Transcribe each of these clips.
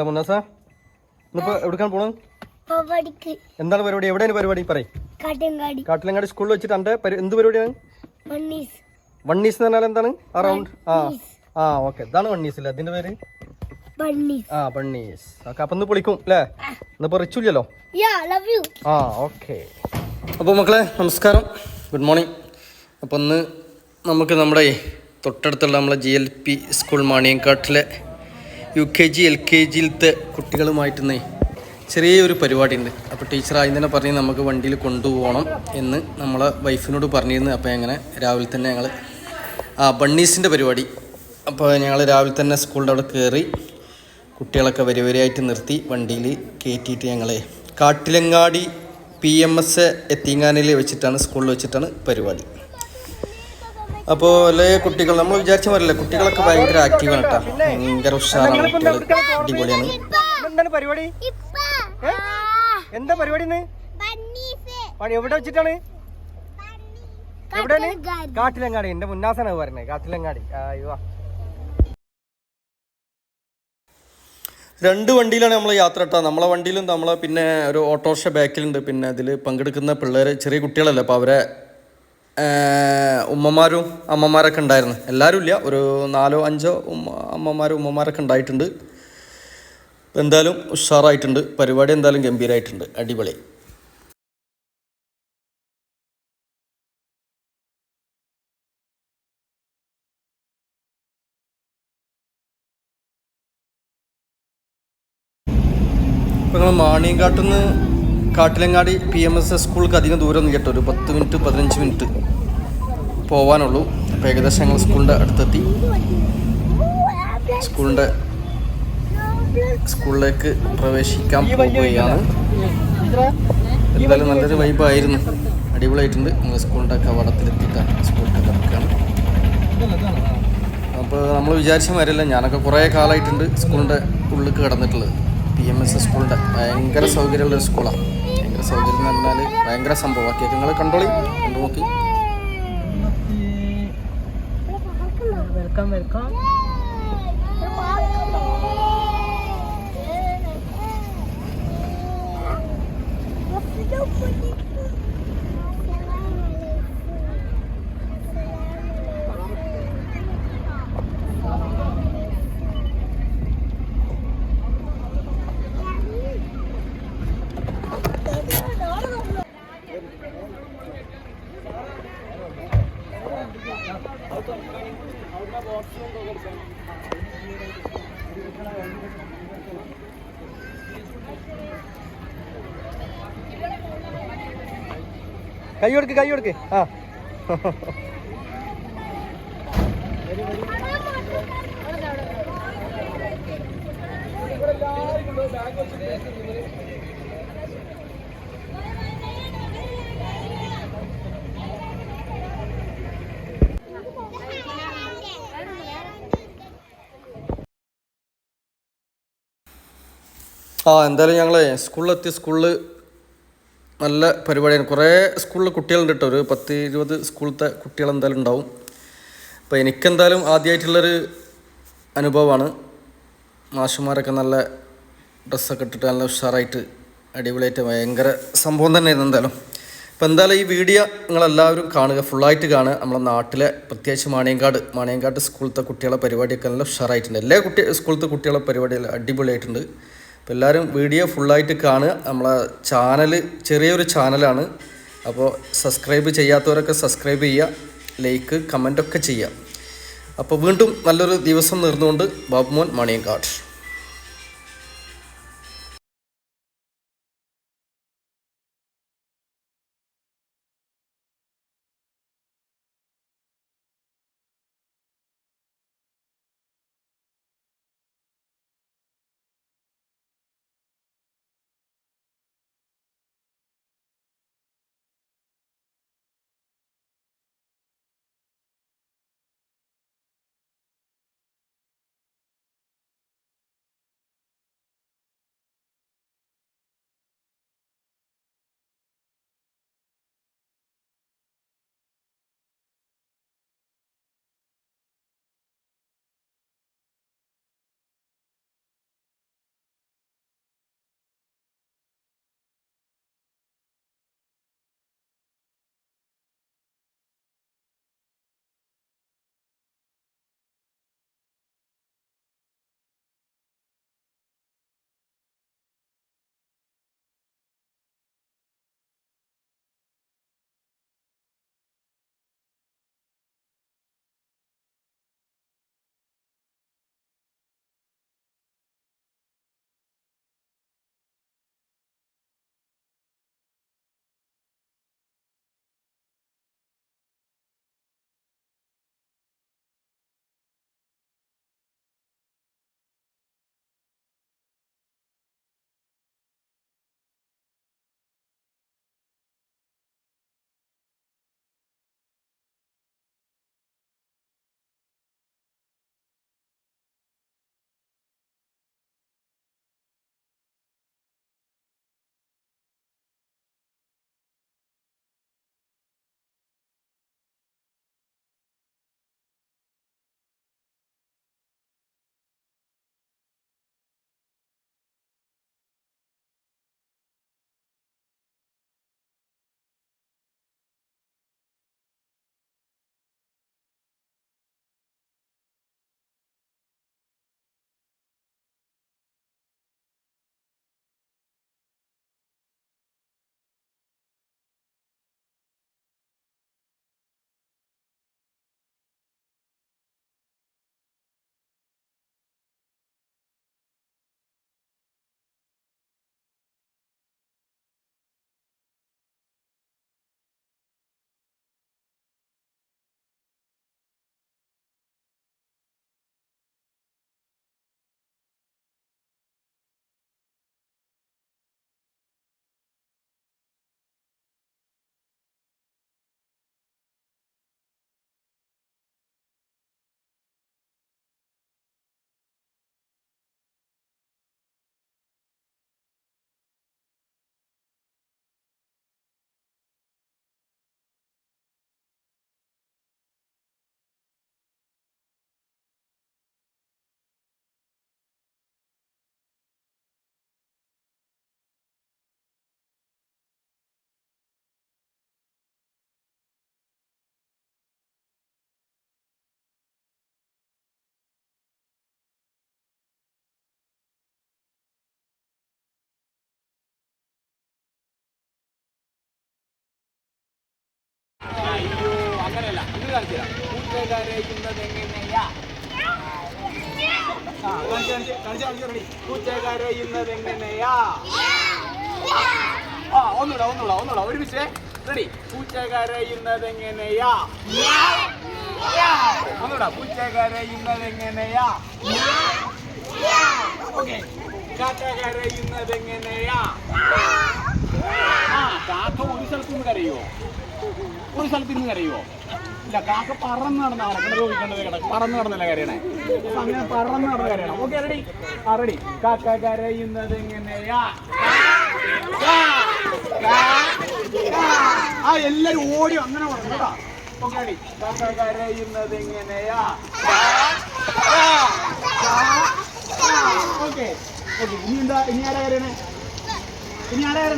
എന്താ മുന്നാസ ഇന്നിപ്പോ എവിടേക്കാണ് പോണത്? എന്താണ് പരിപാടി? എവിടെയാണ് പരിപാടി? പറയും. കാട്ടിലങ്ങാടി സ്കൂളിൽ വെച്ചിട്ട് എന്ത് പരിപാടിയാണ്? വണ്ണീസ് എന്ന് പറഞ്ഞാൽ എന്താണ്? അറൗണ്ട് ഓക്കെ, ഇതാണ് വണ്ണീസ് അല്ലേ അതിന്റെ പേര്? ബണ്ണീസ്. ഓക്കെ, അപ്പൊ ഇന്ന് പൊളിക്കും അല്ലേ? ഇന്നിപ്പോ റിച്ചില്ലല്ലോ. ഓക്കെ. അപ്പോൾ മക്കളെ നമസ്കാരം, ഗുഡ് മോർണിംഗ്. അപ്പോൾ ഇന്ന് നമുക്ക് നമ്മുടെ തൊട്ടടുത്തുള്ള നമ്മളെ GLP സ്കൂൾ മാണിയങ്കാട്ടിലെ UKG LKGയിലത്തെ കുട്ടികളുമായിട്ടൊന്ന് ചെറിയൊരു പരിപാടി ഉണ്ട്. അപ്പോൾ ടീച്ചർ ആദ്യം തന്നെ പറഞ്ഞ് നമുക്ക് വണ്ടിയിൽ കൊണ്ടുപോകണം എന്ന് നമ്മളെ വൈഫിനോട് പറഞ്ഞിരുന്നു. അപ്പോൾ അങ്ങനെ രാവിലെ തന്നെ ഞങ്ങൾ ബണ്ണീസിൻ്റെ പരിപാടി. അപ്പോൾ ഞങ്ങൾ രാവിലെ തന്നെ സ്കൂളിൻ്റെ അവിടെ കയറി കുട്ടികളൊക്കെ വരിവരിയായിട്ട് നിർത്തി വണ്ടിയിൽ കയറ്റിയിട്ട് ഞങ്ങൾ കാട്ടിലങ്ങാടി PMS എത്തിങ്ങാനിൽ വെച്ചിട്ടാണ്, സ്കൂളിൽ വെച്ചിട്ടാണ് പരിപാടി. അപ്പോൾ അല്ലേ കുട്ടികൾ നമ്മൾ വിചാരിച്ച മാറില്ല, കുട്ടികളൊക്കെ ഭയങ്കര ആക്റ്റീവാണ് കേട്ടോ, ഭയങ്കര ഉഷാറാണ് കുട്ടികൾ, അടിപൊളിയാണ്. എന്താ പരിപാടി? എവിടെ വെച്ചിട്ടാണ്? എവിടെയാണ്? കാട്ടിലങ്ങാടി. എന്റെ മുന്നാസാണ് പറഞ്ഞത്, കാട്ടിലങ്ങാടി. അയ്യോ, 2 വണ്ടിയിലാണ് നമ്മൾ യാത്ര കേട്ടോ. നമ്മളെ വണ്ടിയിലും നമ്മളെ പിന്നെ ഒരു ഓട്ടോറിക്ഷ ബാക്കിലുണ്ട്. പിന്നെ അതിൽ പങ്കെടുക്കുന്ന പിള്ളേർ ചെറിയ കുട്ടികളല്ലേ, അപ്പോൾ അവരെ ഉമ്മമാരും അമ്മമാരൊക്കെ ഉണ്ടായിരുന്നു. എല്ലാവരും ഇല്ല, ഒരു 4-5 അമ്മമാരും ഉമ്മമാരൊക്കെ ഉണ്ടായിട്ടുണ്ട്. എന്തായാലും ഉഷാറായിട്ടുണ്ട് പരിപാടി, എന്തായാലും ഗംഭീരമായിട്ടുണ്ട്, അടിപൊളി. ഇപ്പോൾ നിങ്ങൾ മാണിയങ്കാട്ടിൽ നിന്ന് കാട്ടിലങ്ങാടി PMS സ്കൂൾക്ക് അധികം ദൂരമൊന്നും കേട്ടോ, ഒരു 10-15 മിനിറ്റ് പോവാനുള്ളൂ. അപ്പോൾ ഏകദേശം ഞങ്ങൾ സ്കൂളിൻ്റെ അടുത്തെത്തി. സ്കൂളിലേക്ക് പ്രവേശിക്കാൻ പോവുകയാണ്. എന്തായാലും നല്ലൊരു വൈബായിരുന്നു, അടിപൊളിയായിട്ടുണ്ട്. നിങ്ങൾ സ്കൂളിൻ്റെ കവാടത്തിലെത്തിയിട്ടാണ് സ്കൂളിൻ്റെ കിടക്കുകയാണ്. അപ്പോൾ നമ്മൾ വിചാരിച്ച മാതിരിയല്ല, ഞാനൊക്കെ കുറേ കാലമായിട്ടുണ്ട് സ്കൂളിൻ്റെ ഉള്ളിൽ കിടന്നിട്ടുള്ളത്. PMS സ്കൂളിൻ്റെ ഭയങ്കര സൗകര്യമുള്ളൊരു സ്കൂളാണ്. ഭയങ്കര സൗകര്യം എന്ന് പറഞ്ഞാൽ ഭയങ്കര സംഭവമാക്കിയൊക്കെ നിങ്ങൾ കണ്ടു നോക്കി. വെൽക്കം. കൈ കൊടുക്ക്. എന്തായാലും ഞങ്ങൾ സ്കൂളിൽ നല്ല പരിപാടിയാണ്. കുറേ സ്കൂളിൽ കുട്ടികളുണ്ട് കേട്ടോ, ഒരു 10-20 സ്കൂളത്തെ കുട്ടികൾ എന്തായാലും ഉണ്ടാവും. അപ്പോൾ എനിക്കെന്തായാലും ആദ്യമായിട്ടുള്ളൊരു അനുഭവമാണ്. മാഷുമാരൊക്കെ നല്ല ഡ്രസ്സൊക്കെ ഇട്ടിട്ട് നല്ല ഉഷാറായിട്ട് അടിപൊളിയായിട്ട് ഭയങ്കര സംഭവം തന്നെയായിരുന്നു എന്തായാലും. അപ്പോൾ എന്തായാലും ഈ വീഡിയോ നിങ്ങളെല്ലാവരും കാണുക, ഫുള്ളായിട്ട് കാണുക. നമ്മളെ നാട്ടിലെ പ്രത്യേകിച്ച് മാണിയങ്കാട് സ്കൂളത്തെ കുട്ടികളെ പരിപാടിയൊക്കെ നല്ല ഉഷാറായിട്ടുണ്ട്. എല്ലാ സ്കൂളത്തെ കുട്ടികളെ പരിപാടിയെല്ലാം അടിപൊളിയായിട്ടുണ്ട്. അപ്പോൾ എല്ലാവരും വീഡിയോ ഫുള്ളായിട്ട് കാണുക. നമ്മളെ ചാനൽ ചെറിയൊരു ചാനലാണ്, അപ്പോൾ സബ്സ്ക്രൈബ് ചെയ്യാത്തവരൊക്കെ സബ്സ്ക്രൈബ് ചെയ്യുക, ലൈക്ക് കമൻറ്റൊക്കെ ചെയ്യുക. അപ്പോൾ വീണ്ടും നല്ലൊരു ദിവസം നേർന്നുകൊണ്ട് ബാബുമോൻ മാണിയങ്കാട്. അങ്ങോട്ട് കാണിച്ചു പൂച്ച കരയുന്നത് എങ്ങനെയാ പൂച്ച കരയുന്നത് എങ്ങനെയാ ഒന്നുകൂടാ ഒരുമിച്ച് റെഡി പൂച്ച കരയുന്നത് എങ്ങനെയാ ഒന്നുകൂടാ പൂച്ച കരയുന്നത് എങ്ങനെയാ ഓക്കെ കാക്ക കരയുന്നത് എങ്ങനെയാ കാക്ക ഒരു സ്ഥലത്ത് നിന്ന് കരയുവോ ഇല്ല കാക്ക പറന്ന് നടന്ന ചോദിക്കേണ്ടത് പറന്ന് നടന്നല്ല കരയണേ അങ്ങനെ പറന്ന് നടന്ന കരയണം ഓക്കെ റെഡി റെഡി കാക്ക കരയുന്നത് എങ്ങനെയാ എല്ലാരും ഓടി അങ്ങനെ പറഞ്ഞു കേട്ടോ ഓക്കെ റെഡി കാക്ക കരയുന്നത് എങ്ങനെയാ ഓക്കെ ഓക്കെ ഇനി ആരാ കരയണേ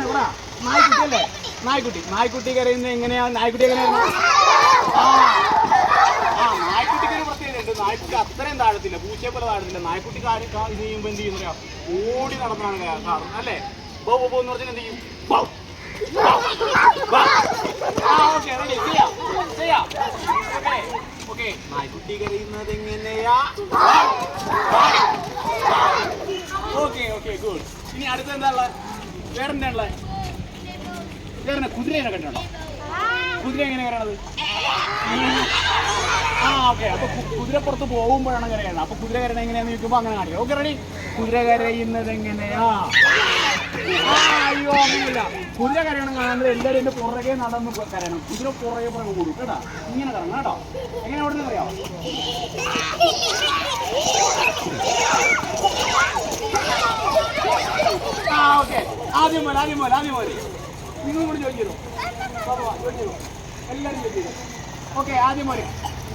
പറ നായ്ക്കുട്ടിയല്ലേ നായ്ക്കുട്ടി കരയുന്നത് എങ്ങനെയാ നായ്ക്കുട്ടി എങ്ങനെയായിരുന്നു നായ്ക്കുട്ടിക്ക് ഒരു പ്രത്യേകതയുണ്ട് നായ്ക്കുട്ടി അത്രയും താഴത്തില്ല പൂച്ചയെ പോലെ താഴത്തില്ല നായ്ക്കുട്ടി ഇത് ചെയ്യുമ്പോൾ എന്ത് ചെയ്യുന്ന ഓടി നടന്നാണ് കാണുന്നത് അല്ലേ ബോ എന്ന് പറഞ്ഞാൽ എന്ത് ചെയ്യും ഓക്കെ റെഡി ചെയ്യാം ഓക്കെ നായ്ക്കുട്ടി കരയുന്നത് എങ്ങനെയാ ഓക്കെ ഗുഡ് ഇനി അടുത്ത എന്താ ഉള്ളത് വേറെന്താ ഉള്ളത് കുതിരേനെ കണ്ടിട്ടുണ്ടോ കുതിര എങ്ങനെ കയറണത് ഓക്കെ അപ്പൊ കുതിരപ്പുറത്ത് പോകുമ്പോഴാണ് കരയണത് അപ്പൊ കുതിര കരയണ എങ്ങനെയാന്ന് ചോദിക്കുമ്പോ അങ്ങനെ കാണിക്കാം ഓക്കെ റെഡി കുതിര കരയുന്നത് എങ്ങനെയാ അയ്യോ അങ്ങനെയില്ല കുതിര കരയണം കാണുന്നത് എല്ലാവരും എന്റെ പുറകെ നടന്ന് കരയണം കുതിര പുറകെ കൂടും കേട്ടോ ഇങ്ങനെ കറങ്ങണം കേട്ടോ എങ്ങനെ അവിടെ നിന്ന് അറിയാം ഓക്കെ ആദ്യം പോലെ നിങ്ങൾ കൂടി ചോദിച്ചു എല്ലാവരും ചോദിച്ചു ഓക്കെ ആദ്യം പോലെ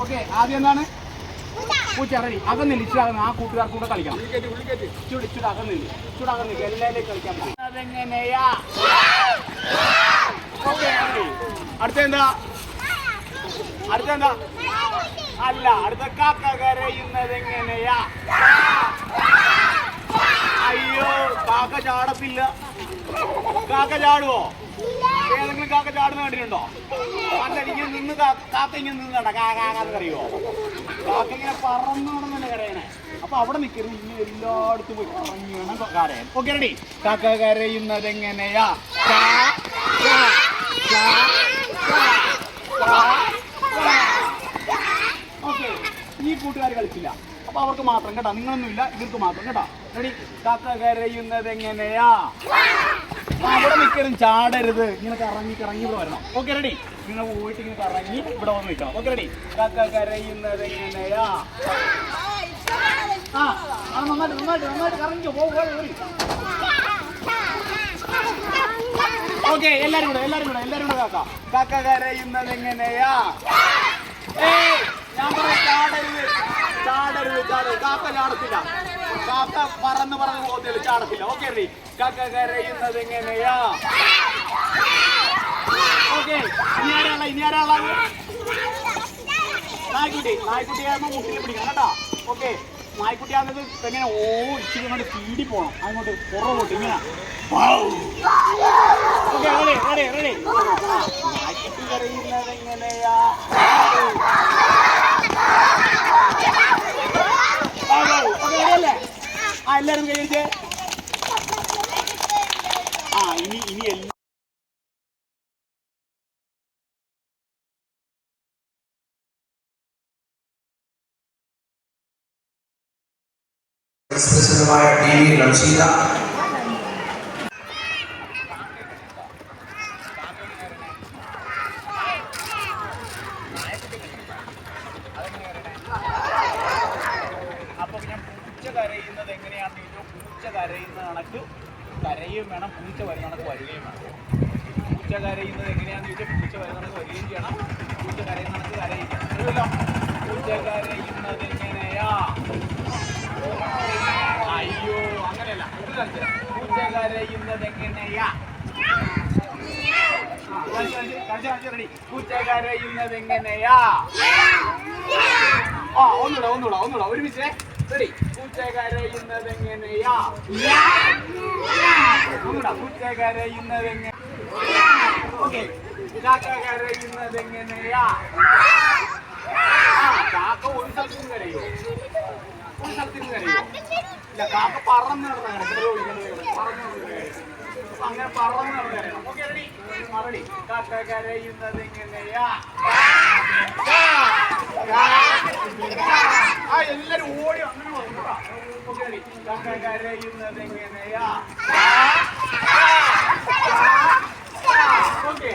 ഓക്കെ ആദ്യം എന്താണ് പൂച്ച റെഡി അകന്നില്ല ഇച്ചിരി ആ കൂട്ടുകാർക്ക് കൂടെ കളിക്കണം ഇച്ചിരി അകന്നില്ല എല്ലാവരും കളിക്കാൻ പറ്റും അതെങ്ങനെയാ ഓക്കെ അടുത്തെന്താ അല്ല അടുത്ത കാക്ക കരയുന്നത് എങ്ങനെയാ അയ്യോ കാക്ക ചാടത്തില്ല കാക്ക ചാടുവോ ഏതെങ്കിലും കാക്ക ചാടുന്ന കണ്ടിട്ടുണ്ടോ അല്ല ഇങ്ങനെ നിന്ന് കാക്ക ഇങ്ങനെ നിന്നണ്ട കാക്കാന്ന് കറിയോ കാക്ക ഇങ്ങനെ പറന്നു നടന്നല്ലേ കരയണേ അപ്പൊ അവിടെ നിൽക്കരുത് ഇങ്ങനെ എല്ലായിടത്തും പോയി കറങ്ങി വേണം കരയാൻ ഓക്കെ റെഡി കാക്ക കരയുന്നത് എങ്ങനെയാ ഓക്കെ ഈ കൂട്ടുകാർ കളിച്ചില്ല അപ്പൊ അവർക്ക് മാത്രം കേട്ടോ നിങ്ങളൊന്നുമില്ല ഇവർക്ക് മാത്രം കേട്ടോ റെഡി കാക്ക കരയുന്നത് എങ്ങനെയാ അവിടെ നിൽക്കലും ചാടരുത് ഇങ്ങനെ കറങ്ങി ഇവിടെ വരണം ഓക്കെ റെഡി ഇങ്ങനെ പോയിട്ട് ഇങ്ങനെ കറങ്ങി ഇവിടെ വന്ന് നിൽക്കണം ഓക്കെ റെഡി കാക്ക കരയുന്നത് എങ്ങനെയാ നന്നായിട്ട് കറങ്ങിക്കോ ഓക്കെ എല്ലാരും കൂടെ കാക്ക കരയുന്നത് എങ്ങനെയാ ഞാൻ പറയാം ചാടരുത് കാക്ക ചാടത്തില്ല കാക്ക പറന്ന് പോകുന്നില്ല ചാടത്തില്ല ഓക്കെ റെഡി കാക്ക കരയുന്നത് എങ്ങനെയാ ഓക്കെ ഇനി ആരാളാ നായ്ക്കുട്ടിയാകുമ്പോ മുട്ടിൽ പിടിക്കണം കേട്ടോ ഓക്കെ നായ്ക്കുട്ടിയാകുന്നത് എങ്ങനെ ഇച്ചിരി കൊണ്ട് സ്പീഡിൽ പോകണം അങ്ങോട്ട് പുറകോട്ട് ഇങ്ങനെ ഓക്കെ റെഡി നായ്ക്കുട്ടി കരയുന്നത് എങ്ങനെയാ എല്ലാരും കഴിച്ചേ ഇനി എല്ലാം അപ്പൊ ഞാൻ പൂച്ച കരയുന്നത് എങ്ങനെയാണെന്ന് ചോദിച്ചാൽ പൂച്ച കരയുന്ന കണക്ക് കരയും വേണം പൂച്ച വരുന്ന കണക്ക് വരികയും വേണം പൂച്ച കരയുന്നത് എങ്ങനെയാണെന്ന് ചോദിച്ചാൽ പൂച്ച വരുന്ന കണക്ക് വരികയും ചെയ്യണം പൂച്ച കരയുന്ന കണക്ക് കരയും ചെയ്യണം പൂച്ച കരയുന്നത് എങ്ങനെയാ അയ്യോ അങ്ങനെയല്ല പൂച്ച കരയുന്നത് എങ്ങനെയാ റെഡി പൂച്ച കരയുന്നത് എങ്ങനെയാ ഒന്നുകൂടാ ഒരുമിച്ച് റെഡി പൂച്ച കരയുന്നത് എങ്ങനെയാ ഒന്നുകൂടാ പൂച്ച കരയുന്നത് എങ്ങനെ ഓക്കെ കാക്ക കരയുന്നത് എങ്ങനെയാ കാക്ക ഒരു സ്ഥലത്ത് നിന്ന് കരയോ? ഒരു സ്ഥലത്ത് നിന്ന് കരയോ? ഇല്ല, കാക്ക പറന്ന് നടന്ന അങ്ങനെ പറന്ന് നടന്ന കരയണം. Okay, ready? മറുപടി. കാക്ക കരയുന്നത് എങ്ങനെയാ? എല്ലാരും ഓടി അങ്ങനെ വന്നൂടാ. Okay, ready? കാക്ക കരയുന്നത് എങ്ങനെയാ? ഓക്കെ,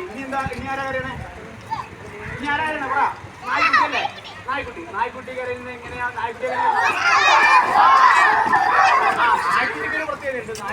ഇനി എന്താ? ഇനി ആരാ കരയണേ? ഇനി ആരാ കരയണേ? പറ. നായ്ക്കുട്ടിയല്ലേ? നായ്ക്കുട്ടി കരയുന്നത് എങ്ങനെയാ? നായ്ക്കുട്ടിക്ക് ഒരു പ്രത്യേകത ഉണ്ട്.